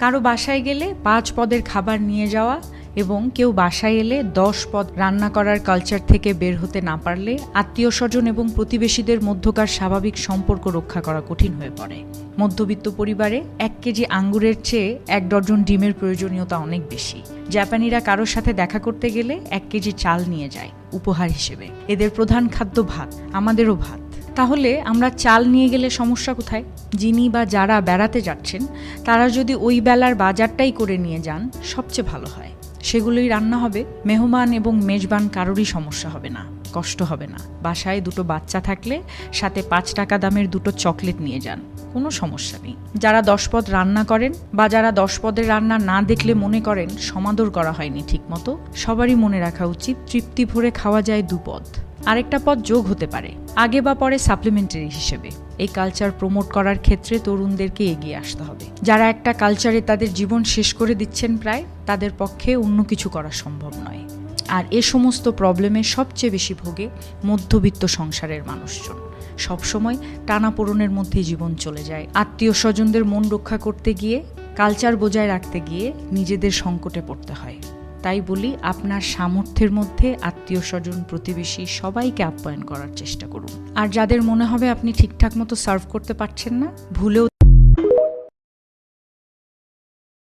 কারো বাসায় গেলে 5 পদের খাবার নিয়ে যাওয়া এবং কেউ বাসায় এলে 10 পদ রান্না করার কালচার থেকে বের হতে না পারলে আত্মীয় স্বজন এবং প্রতিবেশীদের মধ্যকার স্বাভাবিক সম্পর্ক রক্ষা করা কঠিন হয়ে পড়ে। মধ্যবিত্ত পরিবারে 1 কেজি আঙ্গুরের চেয়ে 1 ডজন ডিমের প্রয়োজনীয়তা অনেক বেশি। জাপানিরা কারোর সাথে দেখা করতে গেলে 1 কেজি চাল নিয়ে যায় উপহার হিসেবে। এদের প্রধান খাদ্য ভাত, আমাদেরও ভাত। তাহলে আমরা চাল নিয়ে গেলে সমস্যা কোথায়? যিনি বা যারা বেড়াতে যাচ্ছেন তারা যদি ওই বেলার বাজারটাই করে নিয়ে যান সবচেয়ে ভালো হয়। সেগুলোই রান্না হবে, মেহমান এবং মেজবান কারোরই সমস্যা হবে না, কষ্ট হবে না। বাসায় 2টো বাচ্চা থাকলে সাথে 5 টাকা দামের 2টো চকলেট নিয়ে যান, কোনো সমস্যা নেই। যারা 10 পদ রান্না করেন বা যারা 10 পদের রান্না না দেখলে মনে করেন সমাদর করা হয়নি ঠিকমতো, সবারই মনে রাখা উচিত তৃপ্তি ভরে খাওয়া যায় 2 পদ। আরেকটা পদ যোগ হতে পারে আগে বা পরে সাপ্লিমেন্টারি হিসেবে। এই কালচার প্রমোট করার ক্ষেত্রে তরুণদেরকে এগিয়ে আসতে হবে। যারা একটা কালচারে তাদের জীবন শেষ করে দিচ্ছেন প্রায়, তাদের পক্ষে অন্য কিছু করা সম্ভব নয়। আর এ সমস্ত প্রবলেমে সবচেয়ে বেশি ভোগে মধ্যবিত্ত সংসারের মানুষজন। সবসময় টানাপোড়েনের মধ্যেই জীবন চলে যায়। আত্মীয় স্বজনদের মন রক্ষা করতে গিয়ে, কালচার বজায় রাখতে গিয়ে নিজেদের সংকটে পড়তে হয়। তাই বলি, আপনার সামর্থ্যের মধ্যে আত্মীয় স্বজন, প্রতিবেশী সবাইকে আপ্যায়ন করার চেষ্টা করুন। আর যাদের মনে হবে আপনি ঠিকঠাক মতো সার্ভ করতে পারছেন না, ভুলেও